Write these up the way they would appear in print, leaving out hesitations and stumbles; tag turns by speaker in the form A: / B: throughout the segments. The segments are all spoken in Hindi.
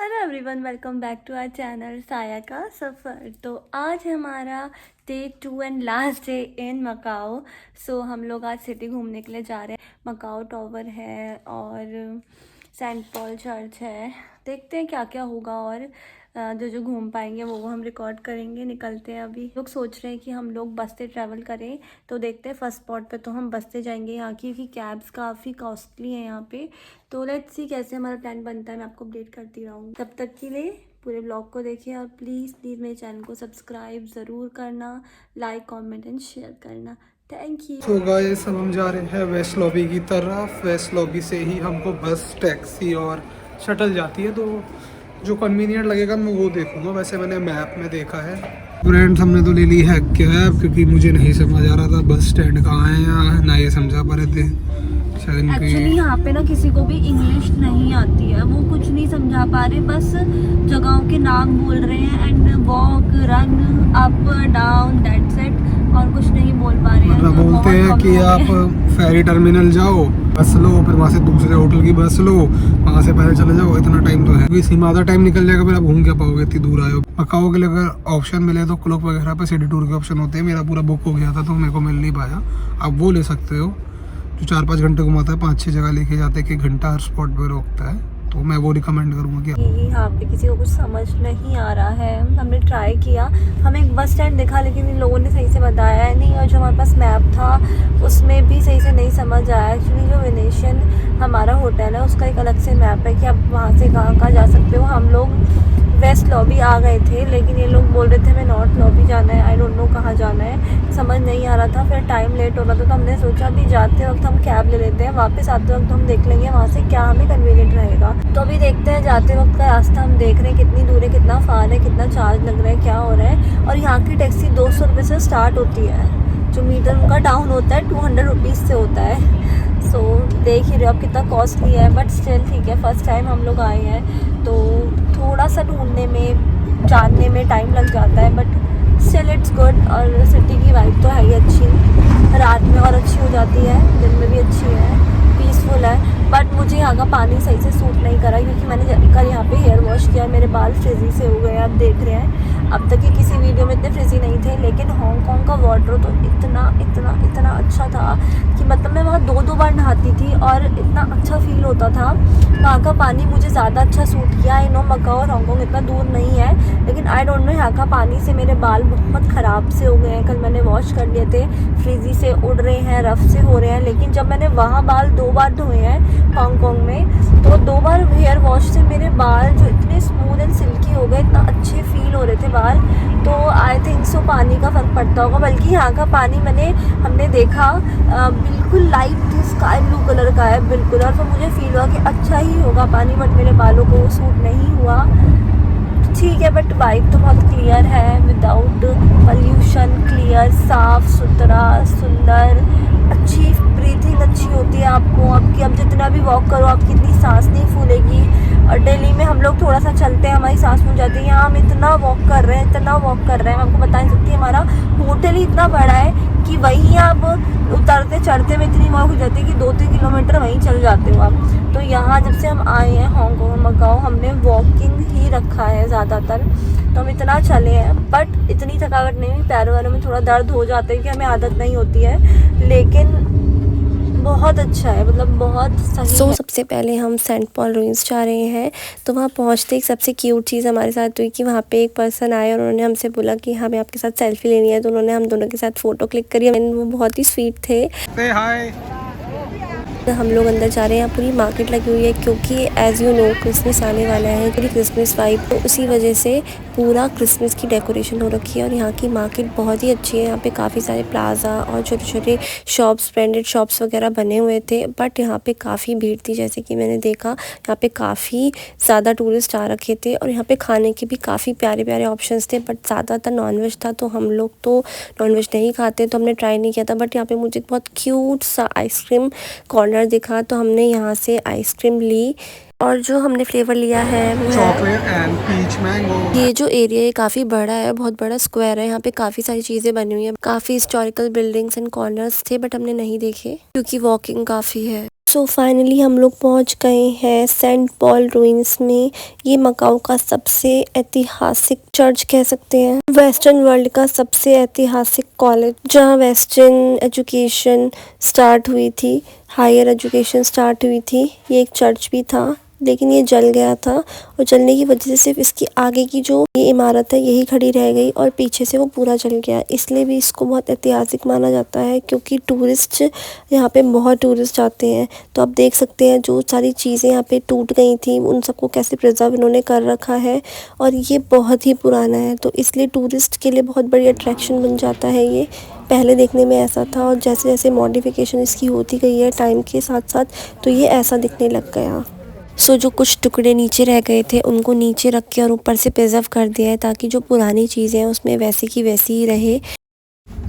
A: Hello everyone, welcome back to our channel साया का सफ़र। तो आज हमारा day 2 and last day in Macau. So हम लोग आज सिटी घूमने के लिए जा रहे हैं। मकाओ टावर है और सेंट पॉल चर्च है। देखते हैं क्या क्या होगा और जो घूम पाएंगे वो हम रिकॉर्ड करेंगे। निकलते हैं अभी। लोग सोच रहे हैं कि हम लोग बस से ट्रैवल करें, तो देखते हैं फर्स्ट स्पॉट पे तो हम बस से जाएंगे यहाँ की, क्योंकि कैब्स काफ़ी कॉस्टली हैं यहाँ पे। तो लेट्स सी कैसे हमारा प्लान बनता है, मैं आपको अपडेट करती रहूँगी। तब तक के लिए पूरे ब्लॉग को देखिए और प्लीज़ मेरे चैनल को सब्सक्राइब ज़रूर करना, लाइक कमेंट एंड शेयर करना। Thank you.
B: तो गाइस अब हम जा रहे हैं वेस्ट लॉबी की तरफ। वेस्ट लॉबी से ही हमको बस, टैक्सी और शटल जाती है, तो जो कन्वीनियंट लगेगा मैं वो देखूंगा। वैसे मैंने मैप में देखा है। फ्रेंड्स, हमने तो ले ली है कैब, क्योंकि मुझे नहीं समझ आ रहा था बस स्टैंड कहाँ है, या ना ये समझा पा रहे थे शायद।
A: एक्चुअली यहाँ पे ना किसी को भी इंग्लिश नहीं आती है, वो कुछ नहीं समझा पा रहे, बस जगहों के नाम बोल रहे हैं and walk, run, up, down, that's it, और कुछ नहीं बोल पा रहे हैं।
B: मतलब बोलते हैं कि आप फेरी टर्मिनल जाओ, बस लो, फिर वहाँ से दूसरे होटल की बस लो, वहाँ से पहले चले जाओ। इतना टाइम तो है, इसी में आधा टाइम निकल जाएगा, फिर आप घूम क्या पाओगे, इतनी दूर आए हो। मकाओ के लिए अगर ऑप्शन मिले तो क्लूक वगैरह पे सिटी टूर के ऑप्शन होते हैं। मेरा पूरा बुक हो गया था तो मेरे को मिल नहीं पाया। आप वो ले सकते हो जो 4-5 घंटे घुमाता है, 5-6 जगह लेके जाते हैं, 1 घंटा हर स्पॉट पे रोकता है। तो मैं वो रिकमेंड करूँगा कि
A: यहाँ पे किसी को कुछ समझ नहीं आ रहा है। हमने ट्राई किया, हमें एक बस स्टैंड दिखा, लेकिन इन लोगों ने सही से बताया नहीं, और जो हमारे पास मैप था उसमें भी सही से नहीं समझ आया। एक्चुअली जो वेनेशियन हमारा होटल है उसका एक अलग से मैप है कि आप वहाँ से कहाँ कहाँ जा सकते हो। हम लोग वेस्ट लॉबी आ गए थे, लेकिन ये लोग बोल रहे थे हमें नॉर्थ लॉबी जाना है। आई डोंट नो कहाँ जाना है, समझ नहीं आ रहा था। फिर टाइम लेट हो रहा था, तो हमने सोचा अभी जाते वक्त हम कैब ले लेते हैं, वापस आते वक्त हम देख लेंगे वहाँ से क्या हमें कन्वीनियंट रहेगा। तो अभी देखते हैं, जाते वक्त का रास्ता हम देख रहे हैं कितनी दूर है, कितना फार है, कितना चार्ज लग रहा है, क्या हो रहा है। और यहाँ की टैक्सी 200 रुपये से स्टार्ट होती है, जो मीटर उनका डाउन होता है 200 रुपीज़ से होता है। सो देख ही रहे हो आप कितना कॉस्टली है, बट स्टिल ठीक है, फर्स्ट टाइम हम लोग आए हैं तो थोड़ा सा ढूंढने में, जानने में टाइम लग जाता है, बट स्टिल इट्स गुड। और सिटी की वाइब तो है ही अच्छी, रात में और अच्छी हो जाती है, दिन में भी अच्छी है, पीसफुल है। बट मुझे यहाँ का पानी सही से सूट नहीं करा, क्योंकि मैंने कल यहाँ पे हेयर वॉश किया, मेरे बाल फ्रिजी से हो गए, आप देख रहे हैं। अब तक की किसी वीडियो में इतने फ्रिजी नहीं थे, लेकिन हांगकांग का वाटर तो इतना इतना इतना अच्छा था कि मतलब मैं वहाँ 2-2 बार नहाती थी और इतना अच्छा फील होता था। वहाँ का पानी मुझे ज़्यादा अच्छा सूट किया। आई नो मकाओ और हांगकांग इतना दूर नहीं है, लेकिन आई डोंट नो, यहाँ का पानी से मेरे बाल बहुत ख़राब से हो गए हैं। कल मैंने वॉश कर लिए थे, फ्रिजी से उड़ रहे हैं, रफ से हो रहे हैं, लेकिन जब मैंने वहाँ बाल 2 बार धोए हैं हांगकांग में, तो 2 बार हेयर वॉश से मेरे बाल जो इतने स्मूथ एंड सिल्की हो गए, इतना अच्छे फील हो रहे थे बाल। तो आई थिंक सो पानी का फ़र्क पड़ता होगा। बल्कि यहाँ का पानी हमने देखा बिल्कुल लाइट स्काई ब्लू कलर का है बिल्कुल, और फिर मुझे फील हुआ कि अच्छा ही होगा पानी, बट मेरे बालों को वो सूट नहीं हुआ। ठीक है, बट वाइब तो बहुत क्लियर है, विदाउट पॉल्यूशन, क्लियर, साफ़ सुथरा, सुंदर, अच्छी ब्रीथिंग अच्छी होती है आपको। आपकी अब जितना भी वॉक करो आपकी इतनी सांस नहीं फूलेगी। और दिल्ली में हम लोग थोड़ा सा चलते हैं हमारी सांस फूल जाती है, यहाँ हम इतना वॉक कर रहे हैं, इतना वॉक कर रहे हैं, मैं आपको बता नहीं सकती। हमारा होटल ही इतना बड़ा है कि वहीं आप उतरते चढ़ते में इतनी वॉक हो जाती है कि 2-3 किलोमीटर वहीं चल जाते हो आप। तो यहाँ जब से हम आए हैं हांगकांग मकाओ, हमने वॉकिंग ही रखा है ज़्यादातर, तो हम इतना चले हैं, बट इतनी थकावट नहीं हुई। पैरों वैरों में थोड़ा दर्द हो जाता है कि हमें आदत नहीं होती है, लेकिन बहुत अच्छा है, मतलब बहुत सही है। सबसे पहले हम सेंट पॉल रुइंस जा रहे हैं। तो वहाँ पहुँचते एक सबसे क्यूट चीज़ हमारे साथ हुई कि वहाँ पे एक पर्सन आए और उन्होंने हमसे बोला कि हमें आपके साथ सेल्फी लेनी है, तो उन्होंने हम दोनों के साथ फ़ोटो क्लिक करी। वो बहुत ही स्वीट थे।
B: हाय।
A: हम लोग अंदर जा रहे हैं। यहाँ पूरी मार्केट लगी हुई है, क्योंकि एज़ यू नो क्रिसमस आने वाला है, पूरी क्रिसमस वाइब, तो उसी वजह से पूरा क्रिसमस की डेकोरेशन हो रखी है। और यहाँ की मार्केट बहुत ही अच्छी है। यहाँ पे काफ़ी सारे प्लाजा और छोटे छोटे शॉप्स, ब्रांडेड शॉप्स वगैरह बने हुए थे, बट यहाँ पे काफ़ी भीड़ थी। जैसे कि मैंने देखा यहाँ पे काफ़ी ज़्यादा टूरिस्ट आ रखे थे, और यहाँ पे खाने के भी काफ़ी प्यारे प्यारे ऑप्शंस थे, बट ज़्यादातर नॉनवेज था। तो हम लोग तो नॉनवेज नहीं खाते, तो हमने ट्राई नहीं किया था। बट यहाँ पे मुझे बहुत क्यूट सा आइसक्रीम कॉर्नर दिखा, तो हमने यहाँ से आइसक्रीम ली, और जो हमने फ्लेवर लिया है वो है
B: चॉकलेट एंड पीच मैंगो।
A: ये जो एरिया है काफ़ी बड़ा है, बहुत बड़ा स्क्वायर है, यहाँ पे काफ़ी सारी चीज़ें बनी हुई हैं, काफ़ी हिस्टोरिकल बिल्डिंग्स एंड कॉर्नर्स थे, बट हमने नहीं देखे क्योंकि वॉकिंग काफ़ी है। सो फाइनली हम लोग पहुंच गए हैं सेंट पॉल रूइंस में। ये मकाऊ का सबसे ऐतिहासिक चर्च कह सकते हैं, वेस्टर्न वर्ल्ड का सबसे ऐतिहासिक कॉलेज जहां वेस्टर्न एजुकेशन स्टार्ट हुई थी, हायर एजुकेशन स्टार्ट हुई थी। ये एक चर्च भी था, लेकिन ये जल गया था और जलने की वजह से सिर्फ इसकी आगे की जो ये इमारत है यही खड़ी रह गई और पीछे से वो पूरा जल गया। इसलिए भी इसको बहुत ऐतिहासिक माना जाता है, क्योंकि टूरिस्ट यहाँ पे बहुत टूरिस्ट आते हैं। तो आप देख सकते हैं जो सारी चीज़ें यहाँ पे टूट गई थी उन सबको कैसे प्रिजर्व इन्होंने कर रखा है, और ये बहुत ही पुराना है तो इसलिए टूरिस्ट के लिए बहुत बड़ी अट्रैक्शन बन जाता है ये। पहले देखने में ऐसा था और जैसे जैसे मॉडिफिकेशन इसकी होती गई है टाइम के साथ साथ, तो ये ऐसा दिखने लग गया। सो जो कुछ टुकड़े नीचे रह गए थे उनको नीचे रख के और ऊपर से प्रिजर्व कर दिया है, ताकि जो पुरानी चीज़ें हैं उसमें वैसी की वैसी ही रहे।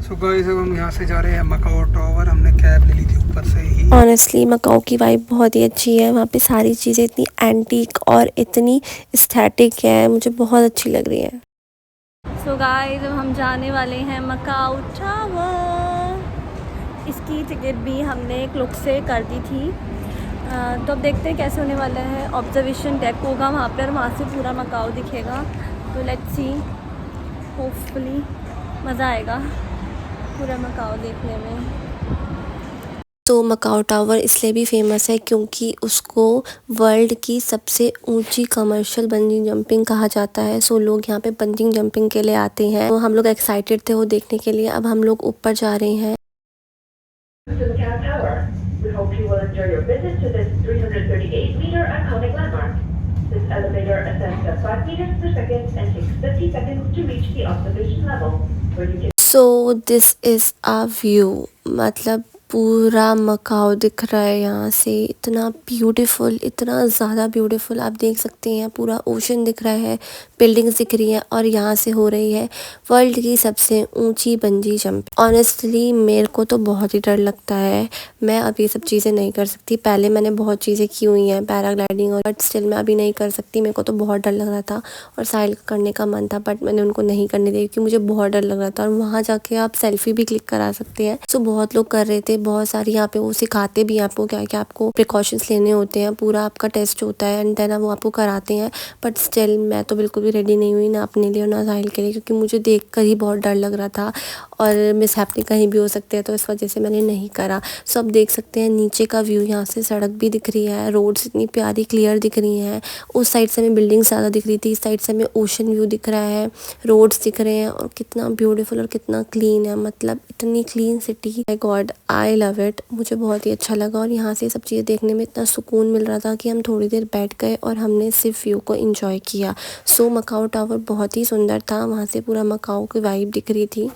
B: सो गाइस अब हम यहाँ से जा रहे हैं मकाओ टावर। हमने कैब ले ली थी ऊपर से ही।
A: ऑनेस्टली मकाऊ की वाइब बहुत ही अच्छी है, वहाँ पे सारी चीज़ें इतनी एंटीक और इतनी एस्थेटिक है, मुझे बहुत अच्छी लग रही है। सो गाइस अब हम जाने वाले हैं मकाऊ टावर। इसकी टिकट भी हमने एक लुक से कर दी थी। तो अब देखते हैं कैसे होने वाला है। ऑब्जर्वेशन डेक होगा वहाँ पर, वहाँ से पूरा मकाऊ दिखेगा। तो लेट्स सी, होपफुली मज़ा आएगा पूरा मकाऊ देखने में। तो मकाऊ टावर इसलिए भी फेमस है क्योंकि उसको वर्ल्ड की सबसे ऊंची कमर्शियल बंजिंग जंपिंग कहा जाता है। सो लोग यहाँ पे बंजिंग जंपिंग के लिए आते हैं, तो हम लोग एक्साइटेड थे वो देखने के लिए। अब हम लोग ऊपर जा रहे हैं।
C: We hope you will enjoy your visit to this 338-meter iconic landmark. This elevator ascends at 5 meters per second and takes 50 seconds to reach the observation level, where you can.
A: So this is our view, मतलब पूरा मकाऊ दिख रहा है यहाँ से। इतना ब्यूटीफुल, इतना ज़्यादा ब्यूटीफुल, आप देख सकते हैं पूरा ओशन दिख रहा है, बिल्डिंग्स दिख रही हैं और यहाँ से हो रही है वर्ल्ड की सबसे ऊंची बंजी जंप। ऑनेस्टली मेरे को तो बहुत ही डर लगता है, मैं अब ये सब चीज़ें नहीं कर सकती। पहले मैंने बहुत चीज़ें की हुई हैं, पैराग्लाइडिंग, और बट स्टिल मैं अभी नहीं कर सकती। मेरे को तो बहुत डर लग रहा था और साहिल करने का मन था, बट मैंने उनको नहीं करने दी क्योंकि मुझे बहुत डर लग रहा था। और वहाँ जाके आप सेल्फी भी क्लिक करा सकते हैं। सो बहुत लोग कर रहे थे, बहुत सारी यहाँ पे वो सिखाते भी हैं आपको क्या क्या आपको प्रिकॉशंस लेने होते हैं, पूरा आपका टेस्ट होता है एंड देन वो आपको कराते हैं। बट स्टिल मैं तो बिल्कुल भी रेडी नहीं हुई, ना अपने लिए और ना साहिल के लिए, क्योंकि मुझे देखकर ही बहुत डर लग रहा था और मिस हैपनिंग कहीं भी हो सकते हैं, तो इस वजह से मैंने नहीं करा। सो अब देख सकते हैं नीचे का व्यू, यहाँ से सड़क भी दिख रही है, रोड्स इतनी प्यारी क्लियर दिख रही हैं। उस साइड से हमें बिल्डिंग्स ज़्यादा दिख रही थी, इस साइड से हमें ओशन व्यू दिख रहा है, रोड्स दिख रहे हैं और कितना ब्यूटीफुल और कितना क्लीन है, मतलब इतनी clean city. My God, I love it, मुझे बहुत ही अच्छा लगा। और यहाँ से सब चीज़ें देखने में इतना सुकून मिल रहा था कि हम थोड़ी देर बैठ गए और हमने सिर्फ व्यू को एंजॉय किया। सो मकाऊ टावर बहुत ही सुंदर था, वहाँ से पूरा मकाऊ की वाइब दिख रही थी।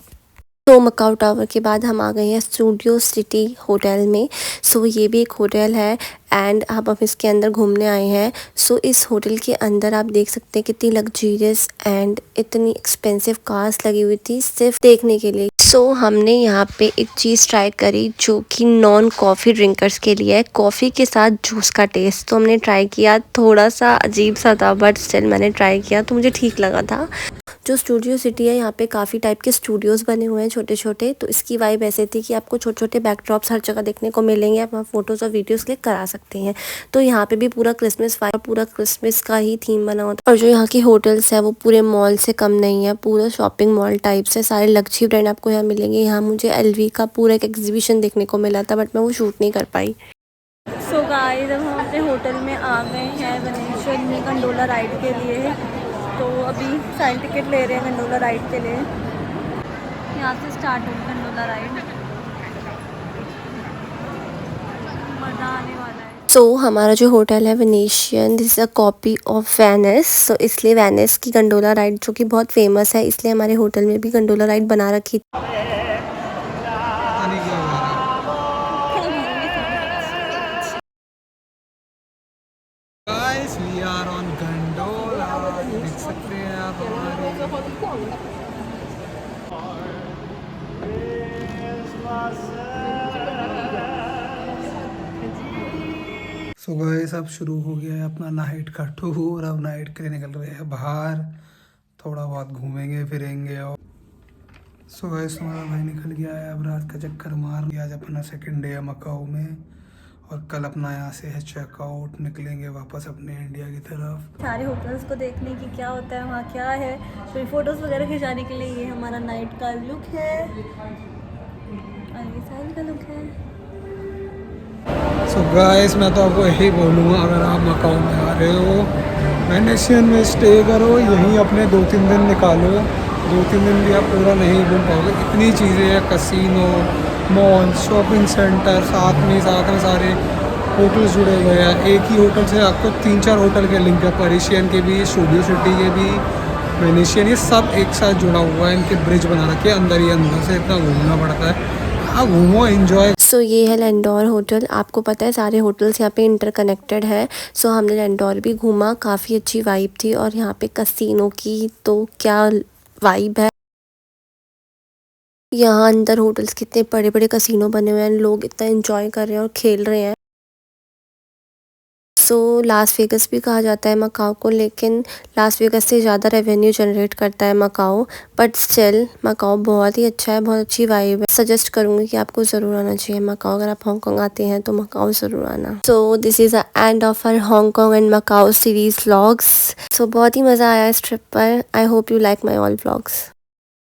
A: तो मकाऊ टावर के बाद हम आ गए हैं स्टूडियो सिटी होटल में। सो ये भी एक होटल है एंड अब हम इसके अंदर घूमने आए हैं। सो इस होटल के अंदर आप देख सकते हैं कितनी लग्जरियस एंड इतनी एक्सपेंसिव कार्स लगी हुई थी सिर्फ देखने के लिए। सो हमने यहाँ पे एक चीज़ ट्राई करी जो कि नॉन कॉफ़ी ड्रिंकर्स के लिए है, कॉफ़ी के साथ जूस का टेस्ट। तो हमने ट्राई किया, थोड़ा सा अजीब सा था बट स्टिल मैंने ट्राई किया तो मुझे ठीक लगा था। जो स्टूडियो सिटी है यहाँ पे काफ़ी टाइप के स्टूडियोज़ बने हुए हैं छोटे छोटे, तो इसकी वाइब ऐसे थी कि आपको छोटे छोटे बैकड्रॉप्स हर जगह देखने को मिलेंगे, आप वहाँ फोटोज़ और वीडियोज़ क्लिक करा सकते हैं। तो यहाँ पे भी पूरा क्रिसमस वाइब, पूरा क्रिसमस का ही थीम बना होता है। और जो यहाँ की होटल्स है वो पूरे मॉल से कम नहीं है, पूरा शॉपिंग मॉल टाइप से सारे लग्जरी ब्रांड आपको यहाँ मिलेंगे। यहाँ मुझे LV का पूरा एक एग्जीबिशन देखने को मिला था बट मैं वो शूट नहीं कर पाई। सो गाइस अब हम अपने होटल में आ गए हैं वेनेशिया में गंडोला राइड के लिए। तो अभी साइल टिकट ले रहे हैं गंडोला राइड के लिए, यहाँ से स्टार्ट होगी गंडोला राइड, मज़ा आने वाला है। सो हमारा जो होटल है Venetian, this is a copy of Venice. So इसलिए वेनिस की गंडोला राइड जो कि बहुत फेमस है, इसलिए हमारे होटल में भी गंडोला राइड बना रखी थी।
B: Guys, we are on Gondola. देख सकते हैं आप सो गाइस अब शुरू हो गया है अपना नाइट का टूर। अब नाइट के लिए निकल रहे हैं बाहर, थोड़ा बहुत घूमेंगे फिरेंगे। और सो गाइस हमारा भाई निकल गया है अब रात का चक्कर मार। आज अपना सेकंड डे है मकाऊ में और कल अपना यहाँ से है चेकआउट, निकलेंगे वापस अपने इंडिया की तरफ।
A: सारे होटल्स को देखने की क्या होता है वहाँ क्या है, फिर फोटोज़ वगैरह खिंचाने के लिए ये हमारा नाइट का लुक है और ये साइड का लुक है।
B: सो गाइस मैं तो आपको यही बोलूँगा, अगर आप मकाओ में आ रहे हो वेनेशियन में स्टे करो, यहीं अपने 2-3 दिन निकालो। 2-3 दिन भी आप पूरा नहीं घूम पाओगे, इतनी चीज़ें हैं, कसिनो, मॉल, शॉपिंग सेंटर, साथ में सारे होटल्स जुड़े हुए हैं। एक ही होटल से आपको 3-4 होटल के लिंक है, पेरिशियन के भी, स्टूडियो सिटी के भी, वेनेशियन, ये सब एक साथ जुड़ा हुआ है। इनके ब्रिज बना रखे हैं अंदर ही, अंदर से इतना घूमना पड़ता है। हाँ घूमो, एंजॉय।
D: सो ये है लैंडोर होटल। आपको पता है सारे होटल्स यहाँ पे इंटरकनेक्टेड है। सो हमने लैंडोर भी घूमा, काफ़ी अच्छी वाइब थी। और यहाँ पे कसिनो की तो क्या वाइब है, यहाँ अंदर होटल्स कितने बड़े बड़े कसिनो बने हुए हैं, लोग इतना एंजॉय कर रहे हैं और खेल रहे हैं। सो लास वेगस भी कहा जाता है मकाओ को, लेकिन लास वेगस से ज़्यादा रेवेन्यू जनरेट करता है मकाओ। बट स्टिल मकाओ बहुत ही अच्छा है, बहुत अच्छी वाइब है। सजेस्ट करूँगी कि आपको ज़रूर आना चाहिए मकाओ। अगर आप हांगकांग आते हैं तो मकाओ ज़रूर आना। So this is the end of our Hong Kong and Macau series vlogs. So बहुत ही मज़ा आया इस ट्रिप पर। I hope you like my all vlogs.